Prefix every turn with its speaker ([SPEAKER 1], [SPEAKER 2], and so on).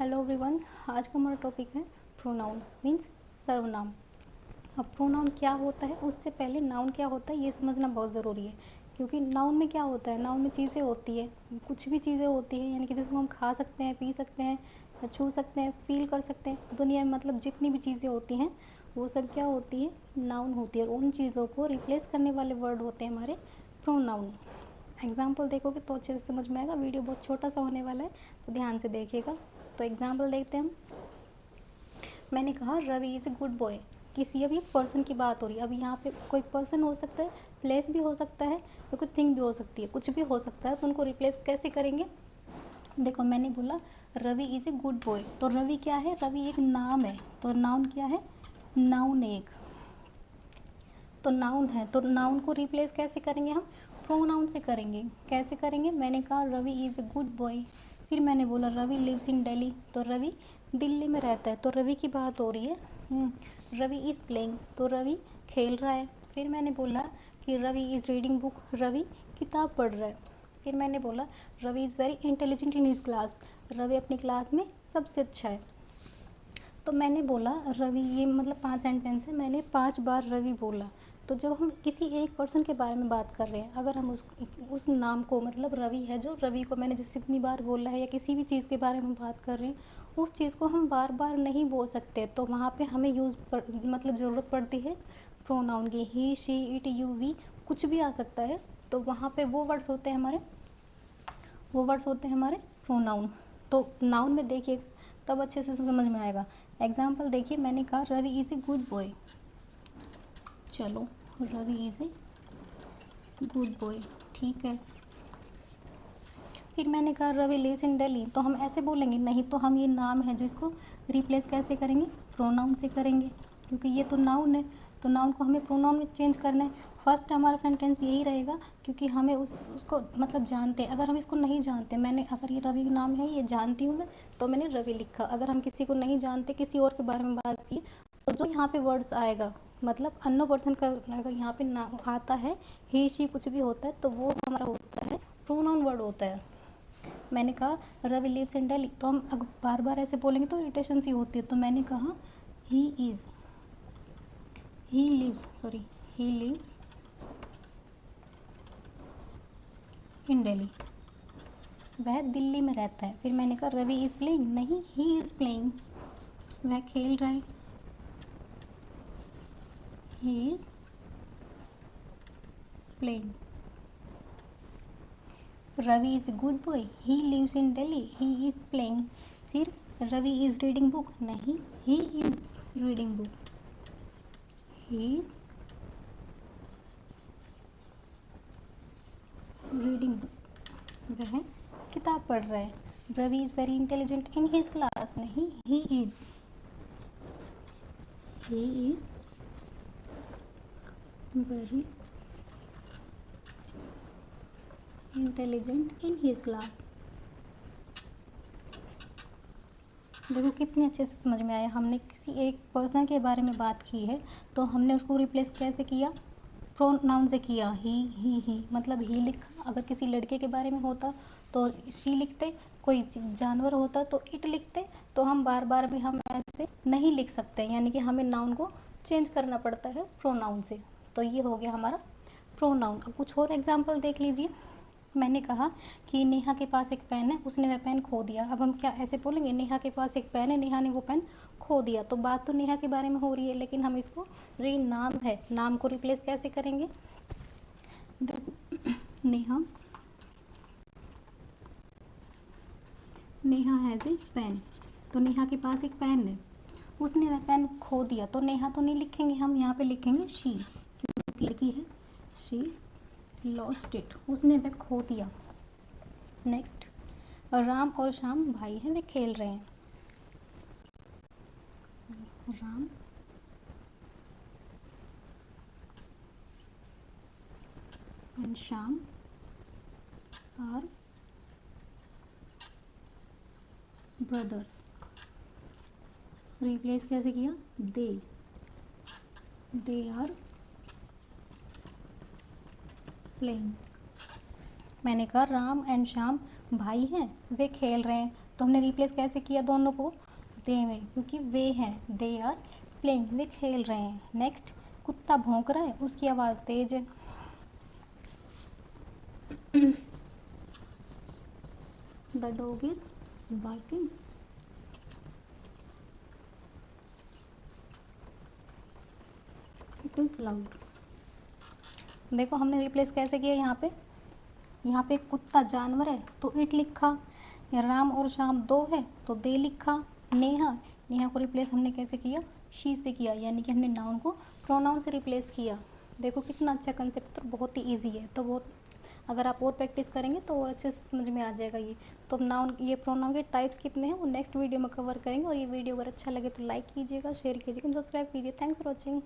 [SPEAKER 1] Hello everyone. आज का हमारा टॉपिक है प्रोनाउन मीन्स सर्वनाम। अब प्रोनाउन क्या होता है उससे पहले नाउन क्या होता है ये समझना बहुत ज़रूरी है, क्योंकि नाउन में क्या होता है, नाउन में चीज़ें होती है, कुछ भी चीज़ें होती हैं, यानी कि जिसको हम खा सकते हैं, पी सकते हैं, छू सकते हैं, फील कर सकते हैं। दुनिया में मतलब जितनी भी चीज़ें होती हैं वो सब क्या होती है, नाउन होती है। और उन चीज़ों को रिप्लेस करने वाले वर्ड होते हैं हमारे प्रोनाउन। एग्जाम्पल देखोगे तो अच्छे से समझ में आएगा। वीडियो बहुत छोटा सा होने वाला है तो ध्यान से देखिएगा। तो एग्जाम्पल देखते हैं हम। मैंने कहा Ravi is a good boy. किसी अभी पर्सन की बात हो रही है। अब यहाँ पे कोई पर्सन हो सकता है, प्लेस भी हो सकता है, या कोई थिंग भी हो सकती है, कुछ भी हो सकता है। तो उनको रिप्लेस कैसे करेंगे? देखो मैंने बोला Ravi is a good boy, तो रवि क्या है? रवि एक नाम है। तो नाउन क्या है? नाउन एक तो नाउन है। तो नाउन को रिप्लेस कैसे करेंगे हम? प्रोनाउन से करेंगे। कैसे करेंगे? मैंने कहा Ravi is a good boy. फिर मैंने बोला रवि लिव्स इन दिल्ली, तो रवि दिल्ली में रहता है। तो रवि की बात हो रही है। रवि इज़ प्लेइंग, तो रवि खेल रहा है। फिर मैंने बोला कि Ravi is reading book, Ravi किताब पढ़ रहा है। फिर मैंने बोला Ravi is very intelligent in his class, Ravi अपनी क्लास में सबसे अच्छा है। तो मैंने बोला रवि, ये मतलब 5 सेंटेंस है, मैंने 5 बार रवि बोला। तो जब हम किसी एक पर्सन के बारे में बात कर रहे हैं, अगर हम उस नाम को, मतलब रवि है जो, रवि को मैंने जैसे इतनी बार बोला है, या किसी भी चीज़ के बारे में बात कर रहे हैं, उस चीज़ को हम बार बार नहीं बोल सकते। तो वहाँ पे हमें मतलब ज़रूरत पड़ती है प्रोनाउन की। ही, शी, इट, यू, वी, कुछ भी आ सकता है। तो वहाँ पे वो वर्ड्स होते हैं हमारे प्रोनाउन। तो नाउन में देखिए तब अच्छे से समझ में आएगा। एग्जाम्पल देखिए, मैंने कहा Ravi is a good boy. चलो, Ravi is a good boy, ठीक है। फिर मैंने कहा रवि लिव्स इन दिल्ली, तो हम ऐसे बोलेंगे नहीं, तो हम ये नाम है जो, इसको रिप्लेस कैसे करेंगे? प्रोनाउन से करेंगे, क्योंकि ये तो नाउन है। तो नाउन को हमें प्रोनाउन में चेंज करना है। फर्स्ट हमारा सेंटेंस यही रहेगा, क्योंकि हमें उसको मतलब जानते हैं। अगर हम इसको नहीं जानते, मैंने अगर ये रवि का नाम है, ये जानती हूँ मैं, तो मैंने रवि लिखा। अगर हम किसी को नहीं जानते, किसी और के बारे में बात की, तो जो यहाँ पे वर्ड्स आएगा, मतलब अन्नो पर्सन का अगर यहाँ पे नाम आता है, ही, शी, कुछ भी होता है, तो वो हमारा होता है प्रोनाउन वर्ड होता है। मैंने कहा रवि लिव्स इन दिल्ली, तो हम अगर बार बार ऐसे बोलेंगे तो इरिटेशन सी होती है। तो मैंने कहा ही लिव्स इन दिल्ली, वह दिल्ली में रहता है। फिर मैंने कहा रवि इज़ प्लेइंग, नहीं, ही इज़ प्लेइंग, वह खेल रहा है, he is playing. Ravi is a good boy, he lives in Delhi, he is playing. फिर रवि इज़ रीडिंग बुक, नहीं, he is reading book, he is reading book, वह किताब पढ़ रहा है। Ravi is very intelligent in his class, नहीं, he is very intelligent in his class. देखो कितने अच्छे से समझ में आया। हमने किसी एक पर्सन के बारे में बात की है, तो हमने उसको रिप्लेस कैसे किया? प्रोनाउन से किया। ही मतलब ही लिखा। अगर किसी लड़के के बारे में होता तो शी लिखते, कोई जानवर होता तो इट लिखते। तो हम बार बार भी हम ऐसे नहीं लिख सकते, यानी कि हमें नाउन को चेंज करना पड़ता है प्रोनाउन से। तो ये हो गया हमारा प्रोनाउन। अब कुछ और एग्जाम्पल देख लीजिए। मैंने कहा कि नेहा के पास एक पेन है, उसने वह पेन खो दिया। अब हम क्या ऐसे बोलेंगे, नेहा के पास एक पेन है, नेहा ने वो पेन खो दिया। तो बात तो नेहा के बारे में हो रही है, लेकिन हम इसको, जो ये नाम है, नाम को रिप्लेस कैसे करेंगे? नेहा हैज़ ए पेन, तो नेहा के पास एक पेन है, उसने वह पेन खो दिया। तो नेहा तो नहीं लिखेंगे, हम यहाँ पे लिखेंगे शी, क्योंकि लड़की है। शी लॉस्ट इट, उसने वह खो दिया। नेक्स्ट, राम और श्याम भाई हैं, वे खेल रहे हैं। Ram and Shyam are brothers. Replace कैसे किया? They are playing. मैंने कहा राम एंड श्याम भाई हैं, वे खेल रहे हैं। तो हमने रिप्लेस कैसे किया दोनों को, दे में, क्योंकि वे हैं, दे आर प्लेइंग, वे खेल रहे हैं। नेक्स्ट, कुत्ता भौंक रहा है, उसकी आवाज़ तेज है। The dog is barking, it is loud. देखो हमने रिप्लेस कैसे किया, यहाँ पे कुत्ता जानवर है तो इट लिखा, राम और श्याम दो है तो दे लिखा। नेहा, नेहा को रिप्लेस हमने कैसे किया, शी से किया, यानी कि हमने नाउन को प्रोनाउन से रिप्लेस किया। देखो कितना अच्छा कंसेप्ट, तो बहुत ही ईजी है। तो बहुत, अगर आप और प्रैक्टिस करेंगे तो और अच्छे से समझ में आ जाएगा ये। तो नाउन, ये प्रोनाउन के टाइप्स कितने हैं वो नेक्स्ट वीडियो में कवर करेंगे। और ये वीडियो अगर अच्छा लगे तो लाइक कीजिएगा, शेयर कीजिएगा, सब्सक्राइब कीजिए। Thanks for watching.